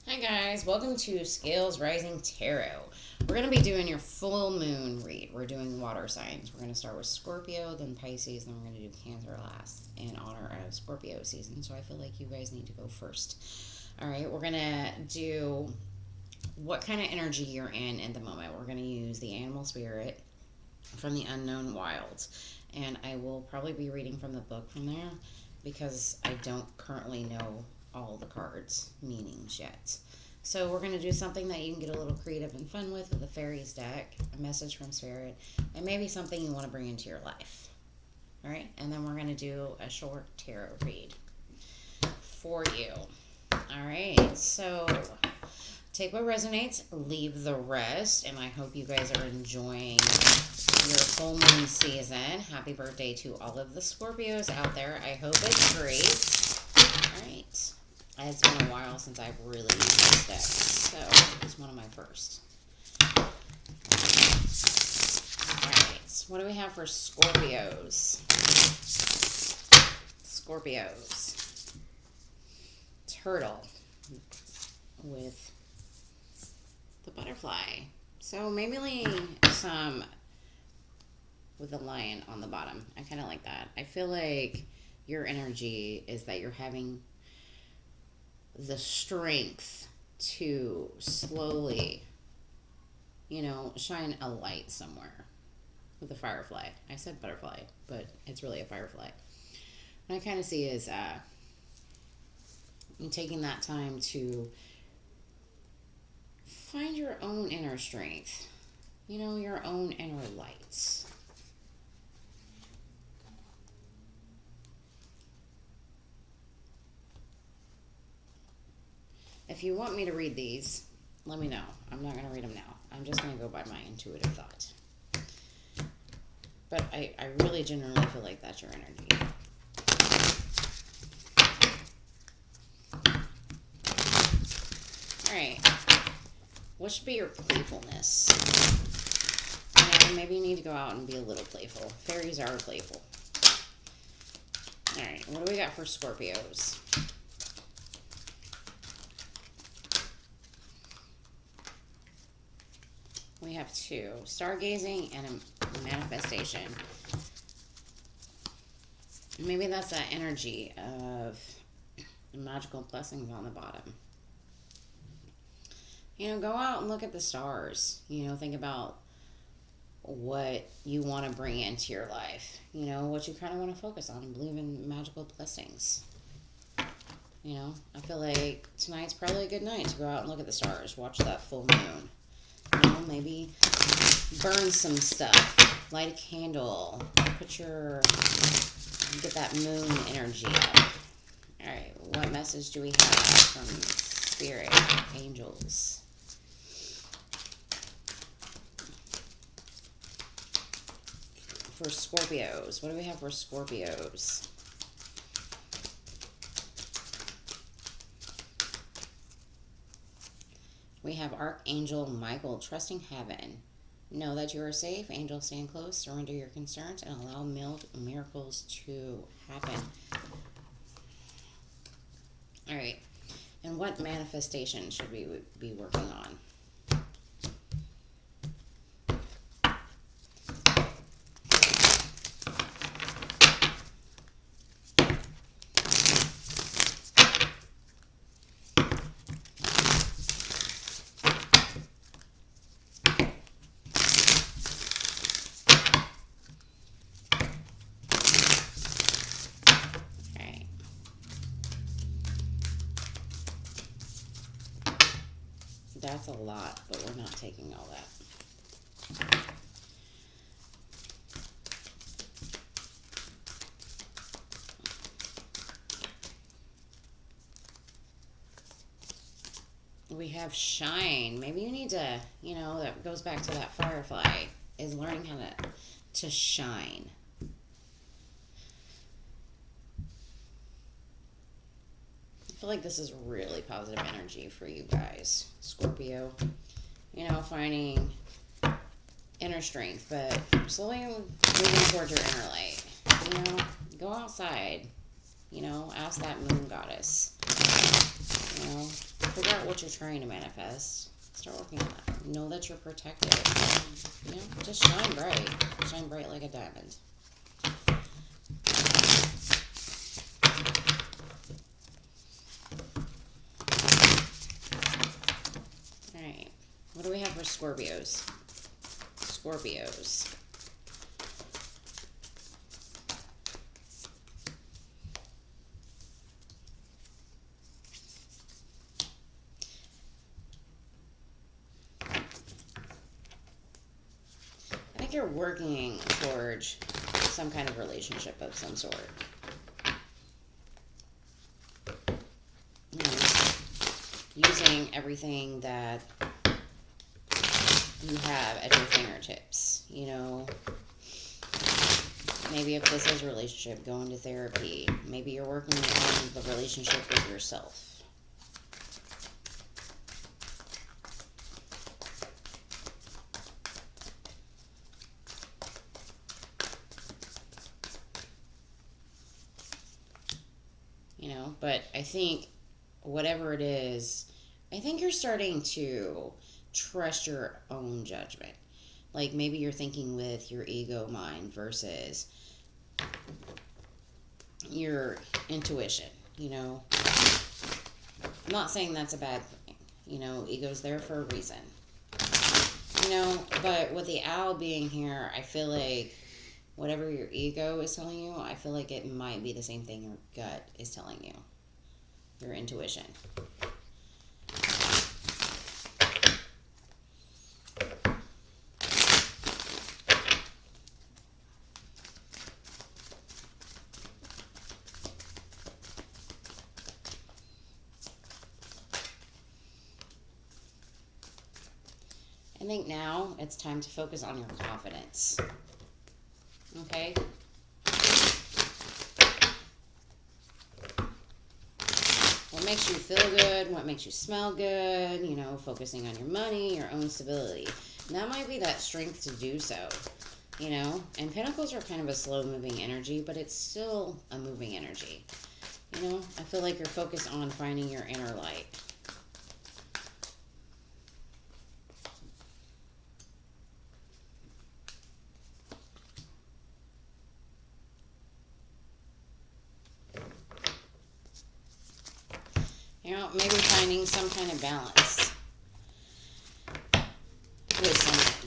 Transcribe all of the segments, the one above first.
Hi guys, welcome to Scales Rising Tarot. We're going to be doing your full moon read. We're doing water signs. We're going to start with Scorpio, then Pisces, then we're going to do Cancer last in honor of Scorpio season. So I feel like you guys need to go first. All right, we're going to do what kind of energy you're in the moment. We're going to use the animal spirit from the unknown wilds. And I will probably be reading from the book from there because I don't currently know all the cards' meanings yet. So we're going to do something that you can get a little creative and fun with the fairies deck, a message from spirit, and maybe something you want to bring into your life. All right, and then we're going to do a short tarot read for you. All right, so take what resonates, leave the rest, and I hope you guys are enjoying your full moon season. Happy birthday to all of the Scorpios out there. I hope it's great. All right. It's been a while since I've really used this deck, so it's one of my first. Alright, what do we have for Scorpios? Scorpios. Turtle with the butterfly. So maybe some with a lion on the bottom. I kind of like that. I feel like your energy is that you're having the strength to slowly, shine a light somewhere with a firefly. I said butterfly, but it's really a firefly. What I kind of see is taking that time to find your own inner strength, your own inner lights. If you want me to read these, let me know. I'm not going to read them now. I'm just going to go by my intuitive thought. But I really genuinely feel like that's your energy. Alright. What should be your playfulness? Maybe you need to go out and be a little playful. Fairies are playful. Alright, what do we got for Scorpios? We have two, stargazing and a manifestation. Maybe that's that energy of magical blessings on the bottom. Go out and look at the stars. Think about what you want to bring into your life. What you kind of want to focus on and believe in magical blessings. I feel like tonight's probably a good night to go out and look at the stars. Watch that full moon. Maybe burn some stuff, light a candle, get that moon energy up. All right, what message do we have from spirit, angels? For Scorpios, what do we have for Scorpios? We have Archangel Michael, trusting heaven. Know that you are safe. Angels stand close. Surrender your concerns and allow miracles to happen. All right. And what manifestation should we be working on? That's a lot, but we're not taking all that. We have shine. Maybe you need to, that goes back to that firefly, is learning how to shine. I feel like this is really positive energy for you guys, Scorpio. Finding inner strength, but slowly moving towards your inner light. Go outside. Ask that moon goddess. Forget figure out what you're trying to manifest. Start working on that. Know that you're protected. You know, just shine bright. Shine bright like a diamond. Alright. What do we have for Scorpios? Scorpios. I think you're working towards some kind of relationship of some sort. You know, using everything that you have at your fingertips. You know, maybe if this is a relationship, going to therapy. Maybe you're working on the relationship with yourself. You know, but I think whatever it is, I think you're starting to trust your own judgment. Like maybe you're thinking with your ego mind versus your intuition, you know. I'm not saying that's a bad thing. You know, ego's there for a reason. You know, but with the owl being here, I feel like whatever your ego is telling you, I feel like it might be the same thing your gut is telling you. Your intuition. I think now it's time to focus on your confidence. Okay? What makes you feel good, what makes you smell good, you know, focusing on your money, your own stability. And that might be that strength to do so, you know. And Pentacles are kind of a slow-moving energy, but it's still a moving energy. You know, I feel like you're focused on finding your inner light. You know, maybe finding some kind of balance with someone.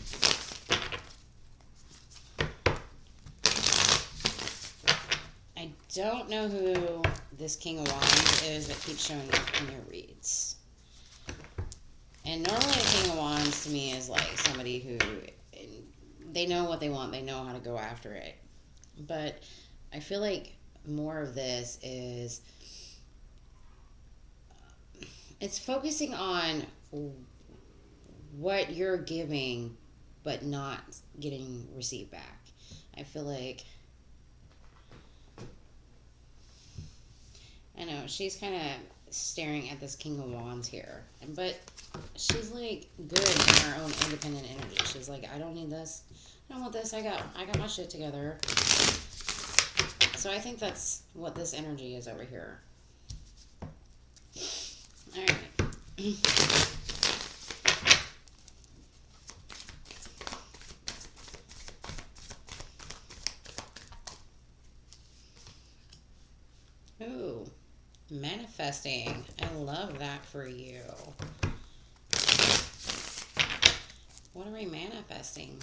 I don't know who this King of Wands is that keeps showing up in your reads. And normally a King of Wands to me is like somebody who, they know what they want, they know how to go after it. But I feel like more of this is, it's focusing on what you're giving but not getting received back. I feel like, I know, she's kind of staring at this King of Wands here. But she's like good in her own independent energy. She's like, I don't need this. I don't want this. I got my shit together. So I think that's what this energy is over here. Alright. Ooh, manifesting. I love that for you. What are we manifesting?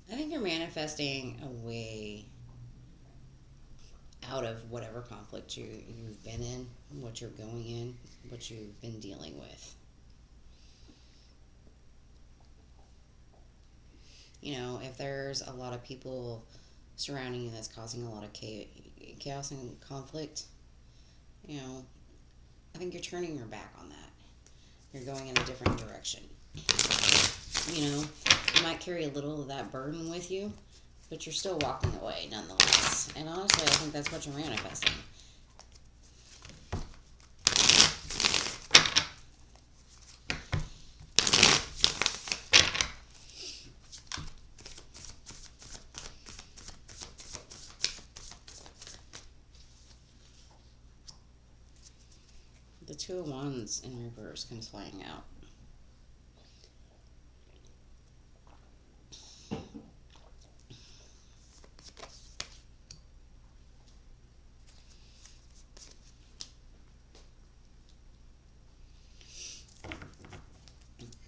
I think you're manifesting a way out of whatever conflict you've been in, what you're going in, what you've been dealing with. You know, if there's a lot of people surrounding you that's causing a lot of chaos and conflict, you know, I think you're turning your back on that. You're going in a different direction. You know, you might carry a little of that burden with you, but you're still walking away nonetheless. And honestly, I think that's what you're manifesting. The Two of Wands in reverse comes flying out.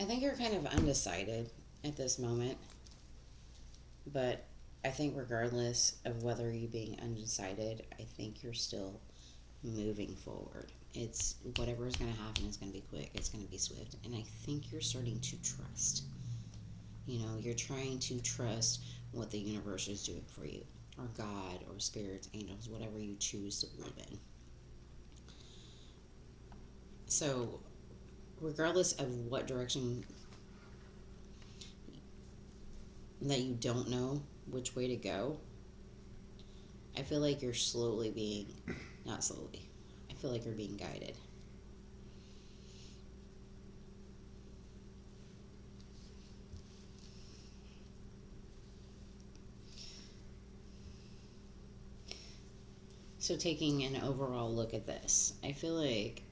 I think you're kind of undecided at this moment, but I think regardless of whether you being undecided, I think you're still moving forward. It's whatever is going to happen is going to be quick, it's going to be swift, and I think you're starting to trust. You know, you're trying to trust what the universe is doing for you, or God, or spirits, angels, whatever you choose to believe in. So, regardless of what direction that you don't know which way to go, I feel like you're slowly being, not slowly, I feel like you're being guided. So taking an overall look at this, I feel like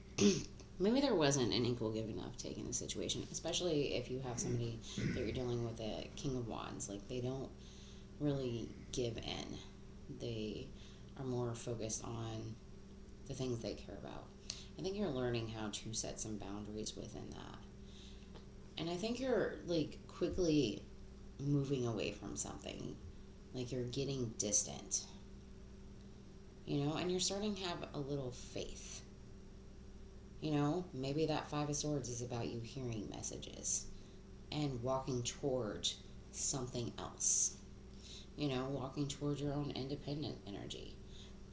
maybe there wasn't an equal give enough take in the situation, especially if you have somebody that you're dealing with, a King of Wands. Like, they don't really give in. They are more focused on the things they care about. I think you're learning how to set some boundaries within that. And I think you're, like, quickly moving away from something. Like, you're getting distant. You know, and you're starting to have a little faith. You know, maybe that Five of Swords is about you hearing messages and walking towards something else. You know, walking towards your own independent energy.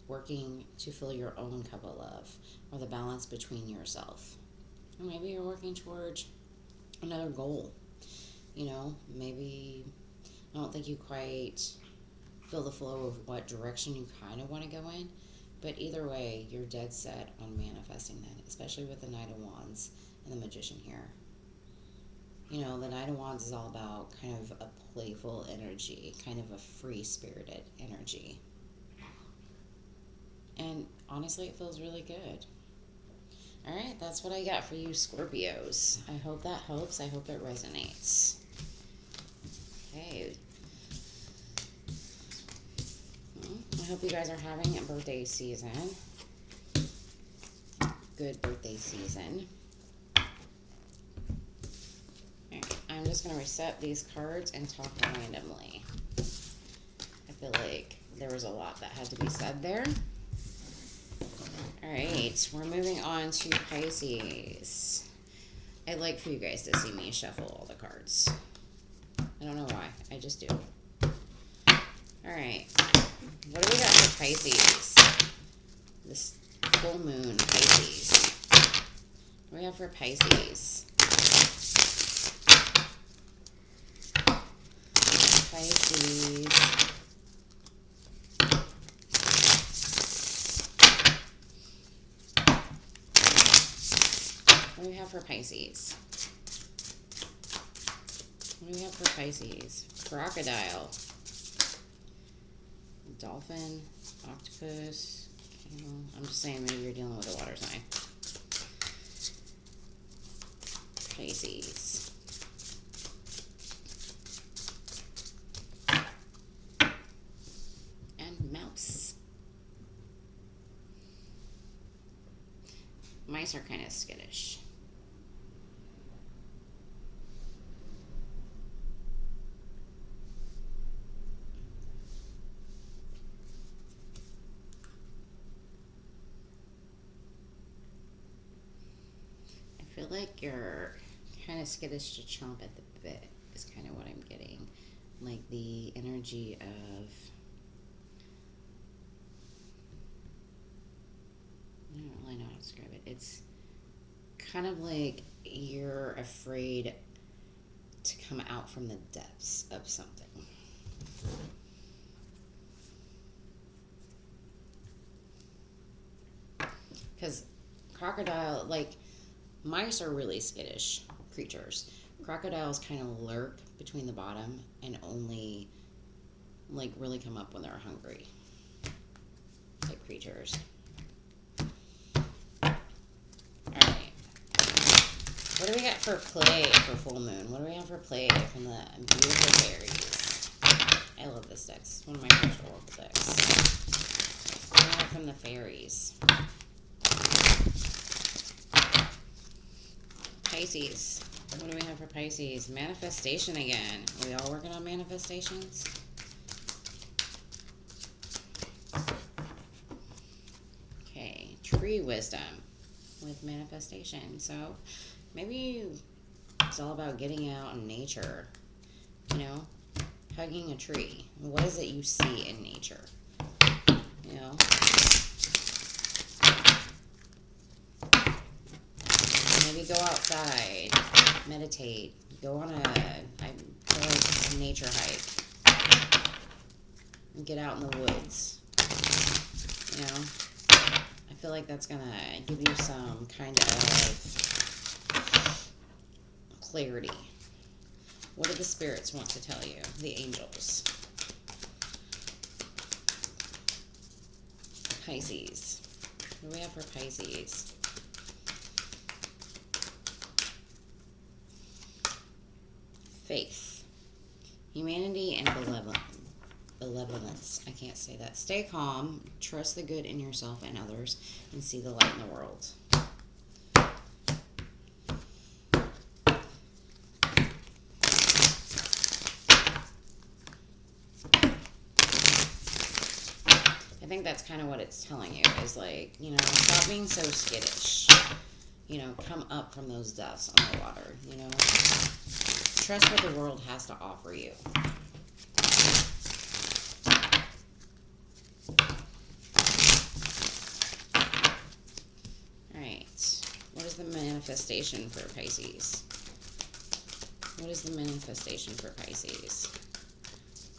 Working to fill your own cup of love, or the balance between yourself. Or maybe you're working towards another goal. You know, maybe I don't think you quite feel the flow of what direction you kind of want to go in, but either way, you're dead set on manifesting that, especially with the Knight of Wands and the Magician here. You know, the Knight of Wands is all about kind of a playful energy, kind of a free-spirited energy. And honestly, it feels really good. All right, that's what I got for you, Scorpios. I hope that helps. I hope it resonates. Okay. I hope you guys are having a birthday season. Good birthday season. Alright, I'm just going to reset these cards and talk randomly. I feel like there was a lot that had to be said there. Alright, we're moving on to Pisces. I'd like for you guys to see me shuffle all the cards. I don't know why, I just do. Alright, what do we got for Pisces? This full moon, Pisces. What do we have for Pisces? Pisces. What do we have for Pisces? What do we have for Pisces? Crocodile. Dolphin. Octopus. I'm just saying, maybe you're dealing with a water sign. Pisces. And mouse. Mice are kind of skittish. I feel like you're kind of skittish to chomp at the bit is kind of what I'm getting. Like the energy of, I don't really know how to describe it. It's kind of like you're afraid to come out from the depths of something. Because crocodile, like, mice are really skittish creatures. Crocodiles kind of lurk between the bottom and only, like, really come up when they're hungry. Type creatures. What do we got for play for full moon? What do we have for play from the beautiful fairies? I love this deck. It's one of my favorite oracle decks. What do we have from the fairies? Pisces. What do we have for Pisces? Manifestation again. Are we all working on manifestations? Okay. Tree wisdom with manifestation. So maybe it's all about getting out in nature. You know, hugging a tree. What is it you see in nature? You know? Maybe go outside, meditate, go on a nature hike, get out in the woods. You know, I feel like that's gonna give you some kind of clarity. What do the spirits want to tell you? The angels. Pisces. What do we have for Pisces? Faith, humanity, and benevolence. I can't say that. Stay calm, trust the good in yourself and others, and see the light in the world. I think that's kind of what it's telling you, is like, you know, stop being so skittish. You know, come up from those depths on the water, you know. Trust what the world has to offer you. Alright. What is the manifestation for Pisces? What is the manifestation for Pisces?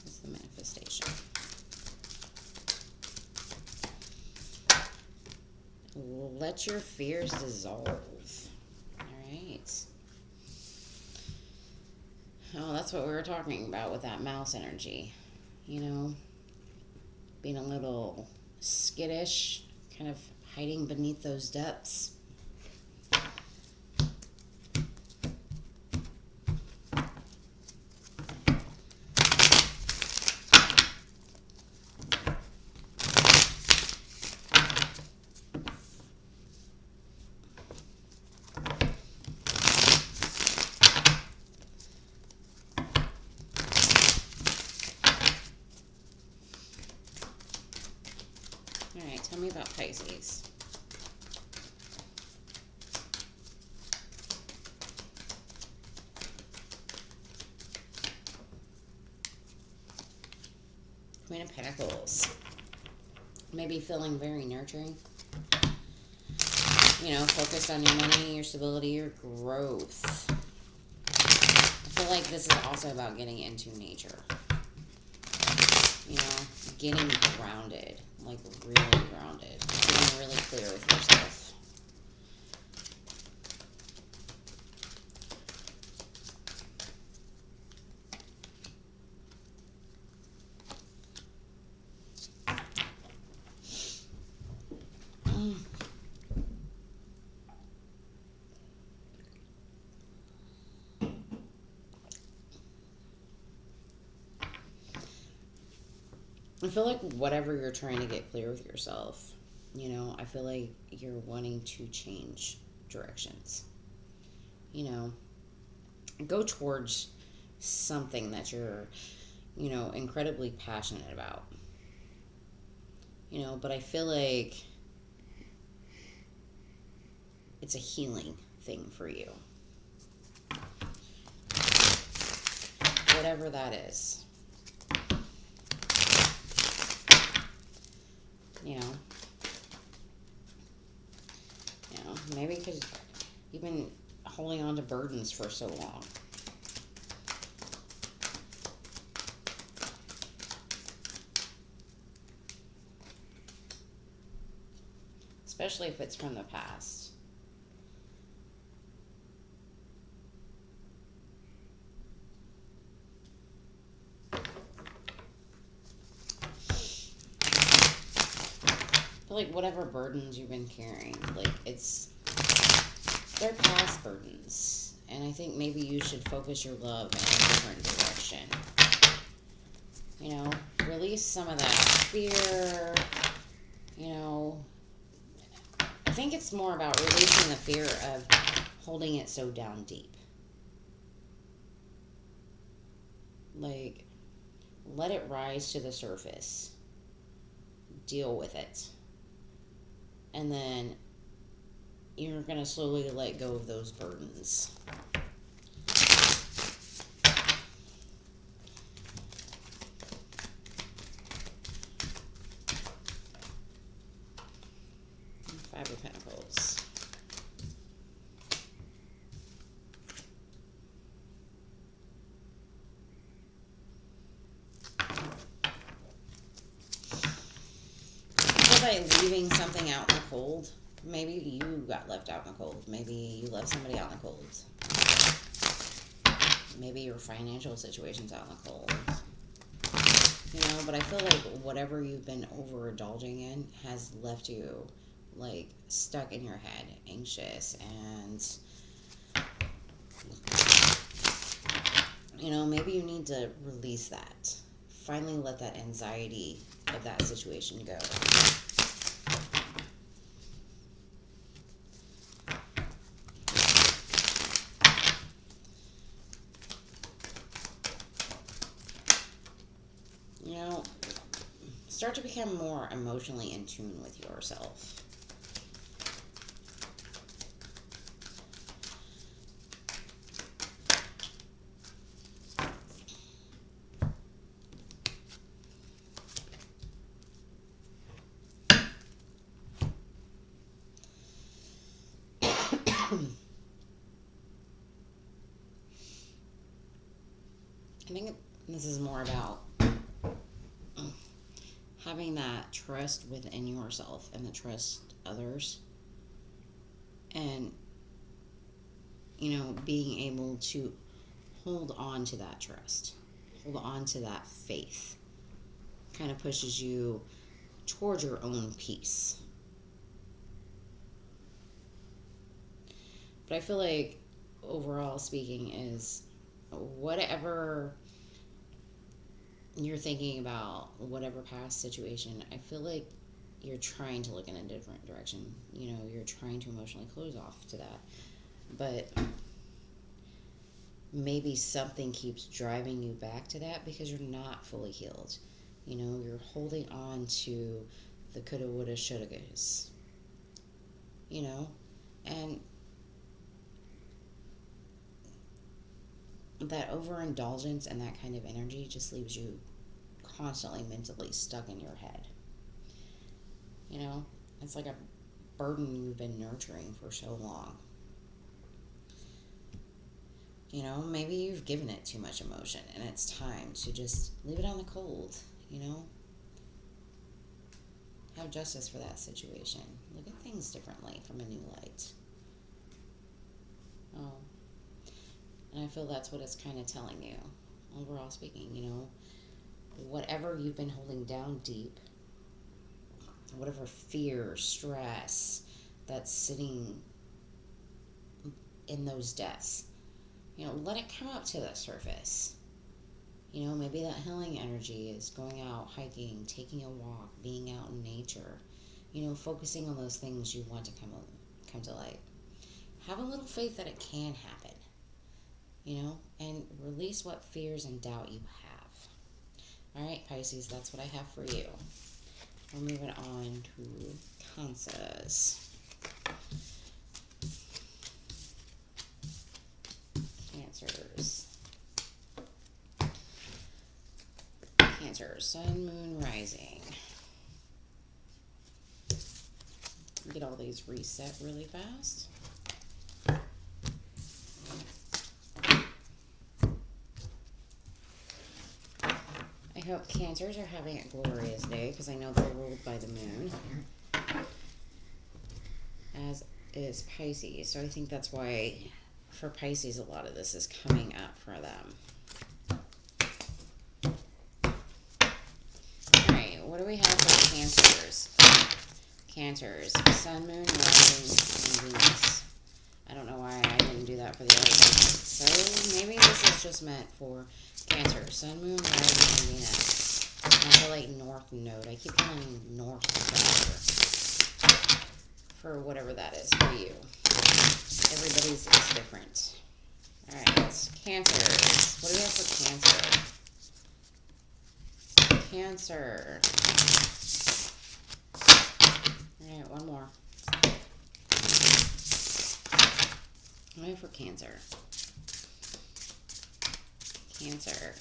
What's the manifestation? Let your fears dissolve. Alright. Oh, that's what we were talking about with that mouse energy. You know, being a little skittish, kind of hiding beneath those depths. Alright, tell me about Pisces. Queen of Pentacles. Maybe feeling very nurturing. You know, focused on your money, your stability, your growth. I feel like this is also about getting into nature. You know, getting grounded. Like, really grounded. Getting really clear with yourself. I feel like whatever you're trying to get clear with yourself, you know, I feel like you're wanting to change directions. You know, go towards something that you're, you know, incredibly passionate about. You know, but I feel like it's a healing thing for you. Whatever that is. You know, maybe because you've been holding on to burdens for so long. Especially if it's from the past. Like whatever burdens you've been carrying, like it's They're past burdens. And I think maybe you should focus your love in a different direction. You know, release some of that fear. You know, I think it's more about releasing the fear of holding it so down deep. Like, let it rise to the surface. Deal with it. And then you're going to slowly let go of those burdens. Five of Pentacles. By leaving something out in the cold, maybe you got left out in the cold. Maybe you left somebody out in the cold. Maybe your financial situation's out in the cold. You know, but I feel like whatever you've been overindulging in has left you, like, stuck in your head, anxious, and, you know, maybe you need to release that. Finally let that anxiety of that situation go. You know, start to become more emotionally in tune with yourself. I think this is more about having that trust within yourself and the trust others, and, you know, being able to hold on to that trust, hold on to that faith, kind of pushes you towards your own peace. But I feel like overall speaking is whatever you're thinking about, whatever past situation, I feel like you're trying to look in a different direction. You know, you're trying to emotionally close off to that. But maybe something keeps driving you back to that because you're not fully healed. You know, you're holding on to the coulda, woulda, shoulda, goodies. You know, and that overindulgence and that kind of energy just leaves you constantly mentally stuck in your head. You know, it's like a burden you've been nurturing for so long. You know, maybe you've given it too much emotion and it's time to just leave it on the cold, you know? Have justice for that situation. Look at things differently from a new light. Oh. And I feel that's what it's kind of telling you, overall speaking, you know? Whatever you've been holding down deep, whatever fear, stress that's sitting in those depths, you know, let it come up to the surface. You know, maybe that healing energy is going out hiking, taking a walk, being out in nature, you know, focusing on those things you want to come to light. Have a little faith that it can happen, you know, and release what fears and doubt you have. All right, Pisces, that's what I have for you. We're moving on to Cancers. Cancer, Sun, Moon, Rising. Get all these reset really fast. I hope Cancers are having a glorious day because I know they're ruled by the moon, as is Pisces. So I think that's why for Pisces a lot of this is coming up for them. Alright, what do we have for Cancers? Cancers, Sun, Moon, Rising, and Venus. I don't know why I didn't do that for the other one. So maybe this is just meant for Cancer. Sun, Moon, Rising, and Venus. And I feel like North Node. I keep calling North for whatever that is for you. Everybody's is different. Alright, Cancer. What do we have for Cancer? Cancer. Alright, one more. What do we have for Cancer? Cancer.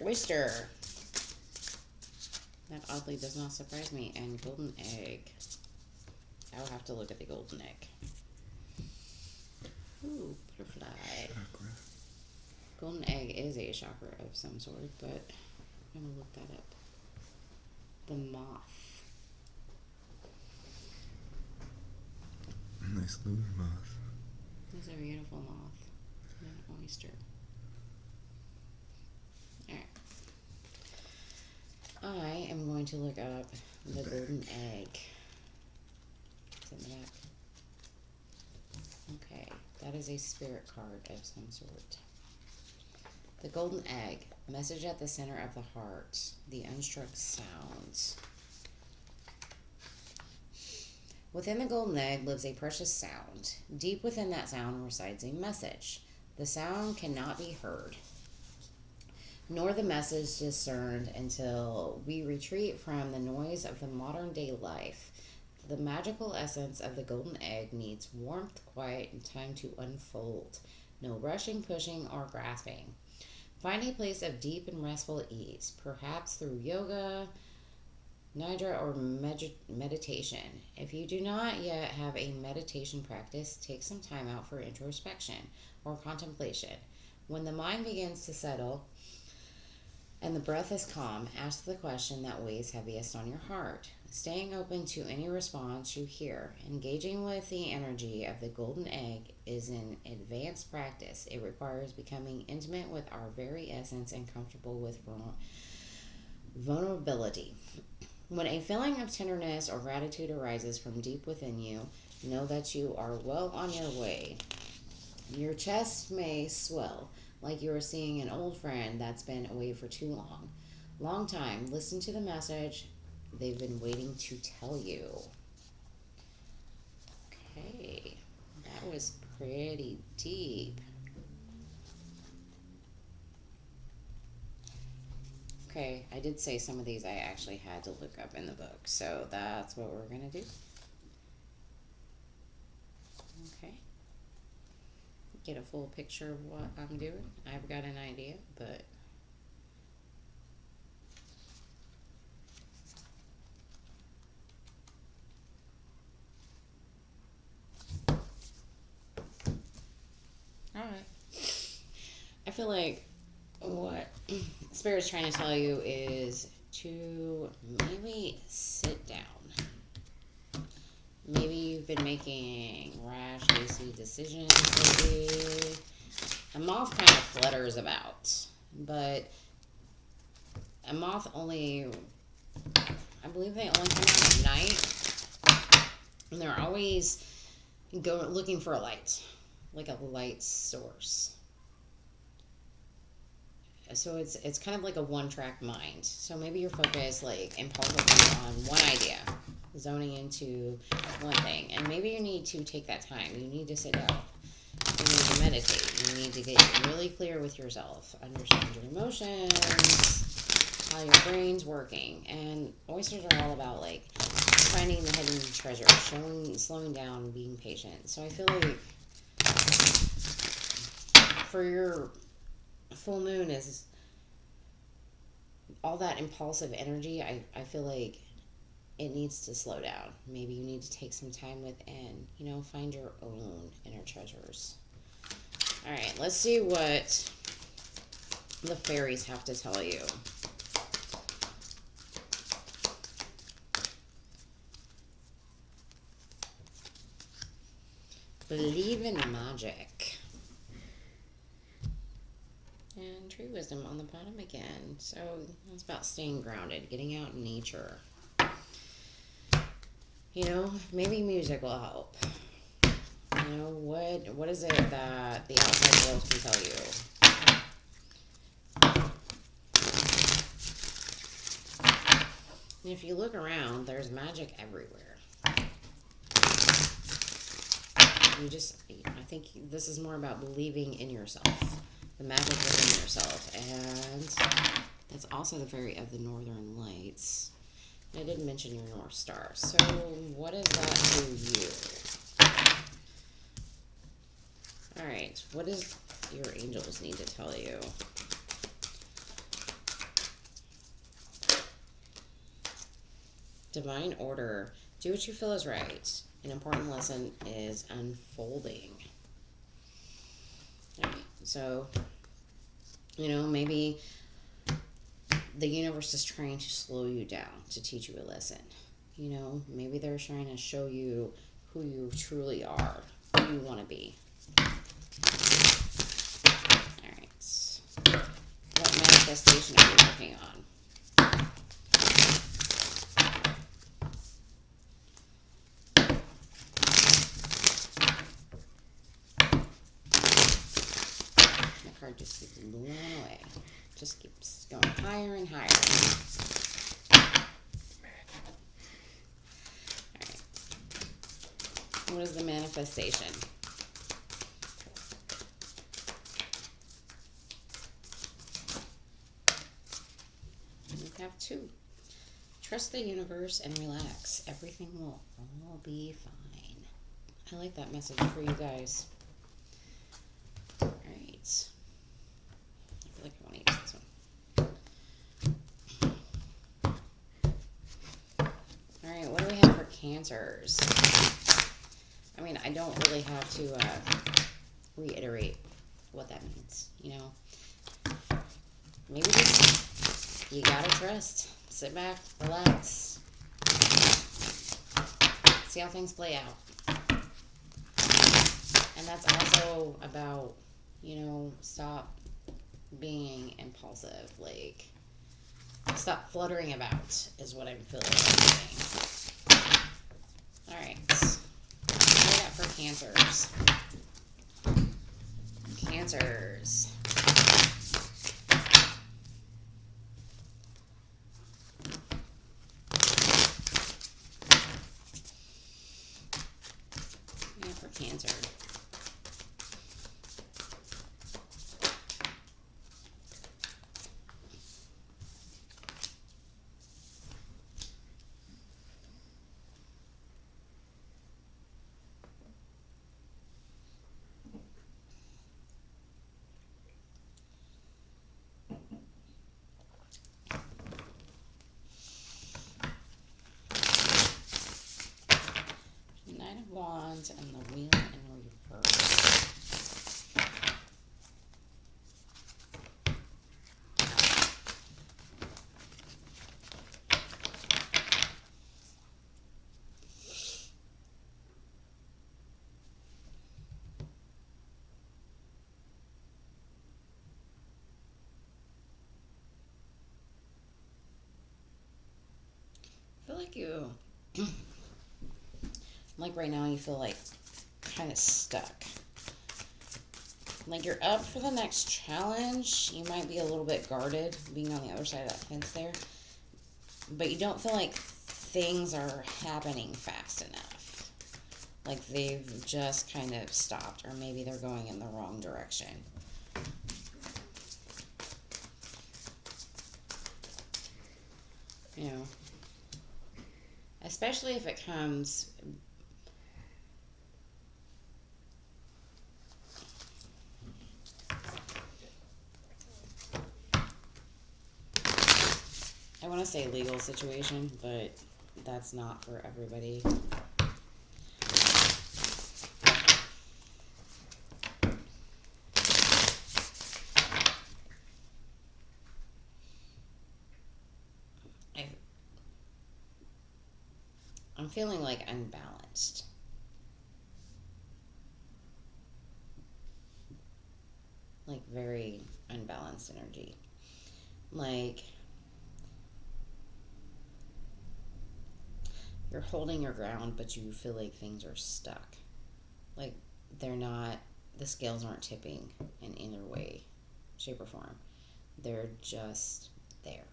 Oyster. That oddly does not surprise me. And golden egg. I'll have to look at the golden egg. Ooh, butterfly. Chakra. Golden egg is a chakra of some sort, but I'm going to look that up. The moth. Nice lunar moth. It's a beautiful moth. And an oyster. Alright. I am going to look up the golden egg. It's in the back. Okay, that is a spirit card of some sort. The golden egg, message at the center of the heart, the unstruck sounds. Within the golden egg lives a precious sound. Deep within that sound resides a message. The sound cannot be heard, nor the message discerned until we retreat from the noise of the modern day life. The magical essence of the golden egg needs warmth, quiet, and time to unfold. No rushing, pushing, or grasping. Find a place of deep and restful ease, perhaps through yoga, nidra, or meditation. If you do not yet have a meditation practice, take some time out for introspection or contemplation. When the mind begins to settle and the breath is calm, ask the question that weighs heaviest on your heart. Staying open to any response you hear, engaging with the energy of the golden egg is an advanced practice. It requires becoming intimate with our very essence and comfortable with vulnerability. When a feeling of tenderness or gratitude arises from deep within you, know that you are well on your way. Your chest may swell, like you are seeing an old friend that's been away for too long. Long time. Listen to the message they've been waiting to tell you. Okay, that was pretty deep. Okay, I did say some of these I actually had to look up in the book, so that's what we're going to do. Okay. Get a full picture of what I'm doing. I've got an idea, but alright. I feel like what Spirit's trying to tell you is to maybe sit down. Maybe you've been making rash, hasty decisions lately. A moth kind of flutters about, but a moth only, I believe they only come out at night, and they're always looking for a light, like a light source. So it's kind of like a one-track mind. So maybe you're focused like impulsively on one idea, zoning into one thing, and maybe you need to take that time. You need to sit down. You need to meditate. You need to get really clear with yourself, understand your emotions, how your brain's working. And oysters are all about like finding the hidden treasure, slowing down, being patient. So I feel like for your full moon is all that impulsive energy. I feel like it needs to slow down. Maybe you need to take some time within, find your own inner treasures. All right, let's see what the fairies have to tell you. Believe in magic. And true wisdom on the bottom again. So it's about staying grounded, getting out in nature. Maybe music will help. What is it that the outside world can tell you? And if you look around, there's magic everywhere. I think this is more about believing in yourself, the magic within yourself, and it's also the fairy of the Northern Lights. And I did mention your North Star. So what is that to you? All right, what does your angels need to tell you? Divine order. Do what you feel is right. An important lesson is unfolding. All right, so, maybe the universe is trying to slow you down to teach you a lesson. Maybe they're trying to show you who you truly are, who you want to be. All right. What manifestation are you working on? Just keeps moving away. Just keeps going higher and higher. Alright. What is the manifestation? You have 2. Trust the universe and relax. Everything will all be fine. I like that message for you guys. Alright. I want to use this one. Alright, what do we have for Cancers? I don't really have to reiterate what that means, Maybe just, you gotta trust. Sit back, relax. See how things play out. And that's also about, stop being impulsive, stop fluttering about is what I'm feeling. Alright, what do we got for Cancers? Cancers. Yeah, for Cancer. Knight of Wands and the Wheel in reverse. I feel like you, right now you feel kind of stuck. You're up for the next challenge. You might be a little bit guarded being on the other side of that fence there. But you don't feel like things are happening fast enough. They've just kind of stopped, or maybe they're going in the wrong direction. Especially if it comes... I want to say legal situation, but that's not for everybody. I'm feeling unbalanced. Very unbalanced energy. you're holding your ground, but you feel like things are stuck. Like they're not, the scales aren't tipping in either way, shape, or form. They're just there.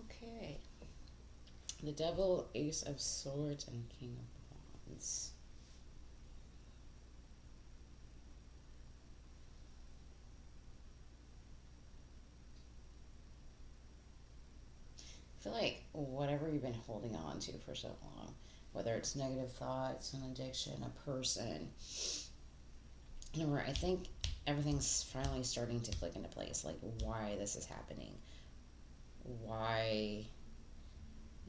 Okay. The Devil, Ace of Swords, and King of Wands. I feel like whatever you've been holding on to for so long, whether it's negative thoughts, an addiction, a person, I think everything's finally starting to click into place. Like why this is happening, why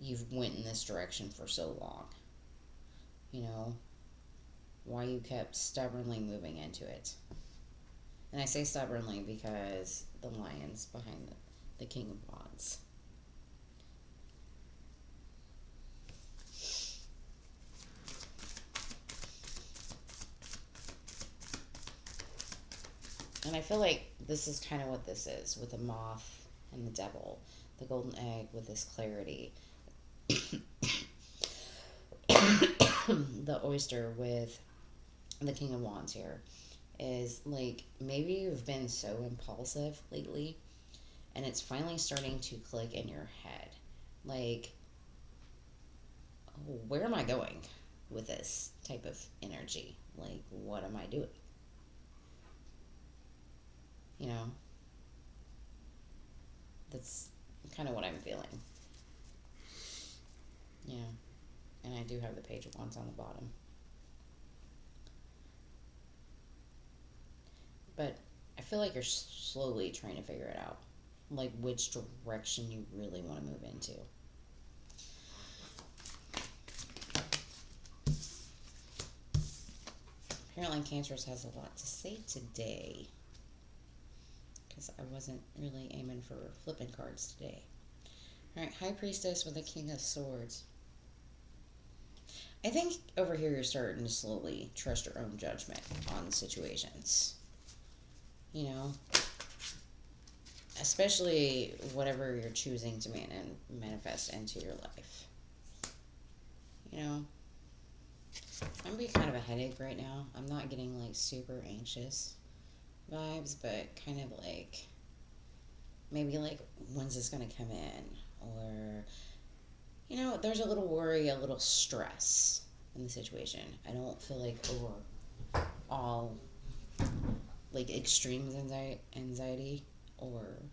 you've went in this direction for so long. You know, why you kept stubbornly moving into it. And I say stubbornly because the lion's behind the King of Wands. And I feel like this is kind of what this is with the moth and the devil, the golden egg with this clarity, the oyster with the King of Wands here is like maybe you've been so impulsive lately and it's finally starting to click in your head. Like, where am I going with this type of energy? Like, what am I doing? You know, that's kind of what I'm feeling. Yeah. And I do have the Page of Wands on the bottom. But I feel like you're slowly trying to figure it out. Like, which direction you really want to move into. Apparently, Cancerous has a lot to say today. Because I wasn't really aiming for flipping cards today. Alright, High Priestess with the King of Swords. I think over here you're starting to slowly trust your own judgment on situations. You know? Especially whatever you're choosing to manifest into your life. You know? I'm gonna be kind of a headache right now. I'm not getting like super anxious vibes, but kind of like maybe like when's this gonna come in? Or you know, there's a little worry, a little stress in the situation. I don't feel like over all like extreme anxiety or I'm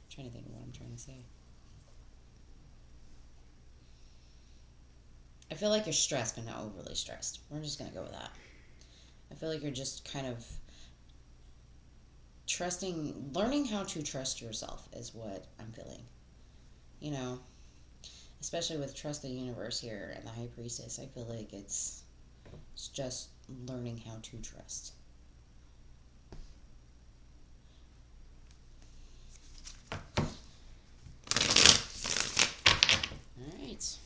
trying to think of what I'm trying to say. I feel like you're stressed but not overly stressed. We're just gonna go with that. I feel like you're just kind of learning how to trust yourself is what I'm feeling. You know, especially with Trust the Universe here and the High Priestess, I feel like it's just learning how to trust. All right.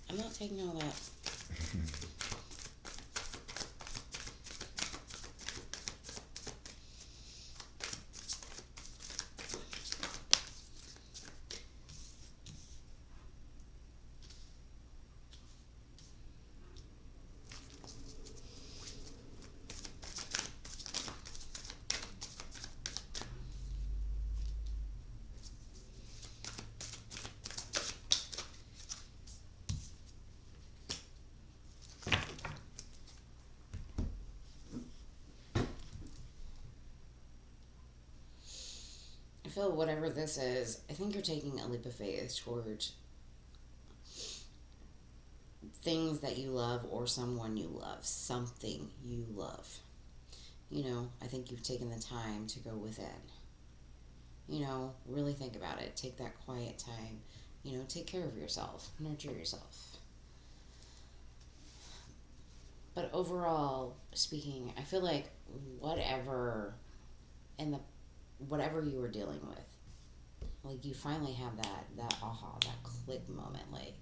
I'm not taking all that. I feel whatever this is, I think you're taking a leap of faith towards things that you love or someone you love, something you love. You know, I think you've taken the time to go within. really think about it. Take that quiet time. Take care of yourself, nurture yourself. But overall speaking, I feel like whatever and the whatever you were dealing with, like you finally have that aha, that click moment. Like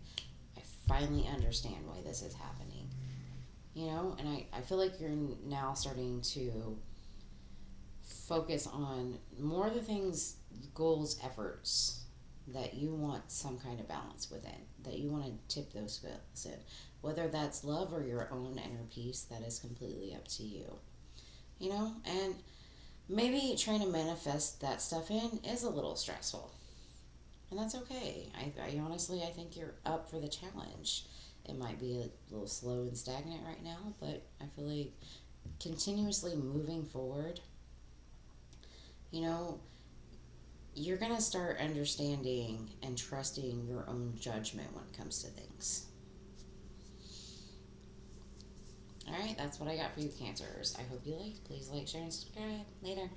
I finally understand why this is happening. And I feel like you're now starting to focus on more of the things, goals, efforts that you want some kind of balance within, that you want to tip those scales in. Whether that's love or your own inner peace, that is completely up to you. And maybe trying to manifest that stuff in is a little stressful. And that's okay. I honestly, I think you're up for the challenge. It might be a little slow and stagnant right now, but I feel like continuously moving forward, you know, you're going to start understanding and trusting your own judgment when it comes to things. All right, that's what I got for you, Cancers. I hope you liked. Please like, share, and subscribe. Later.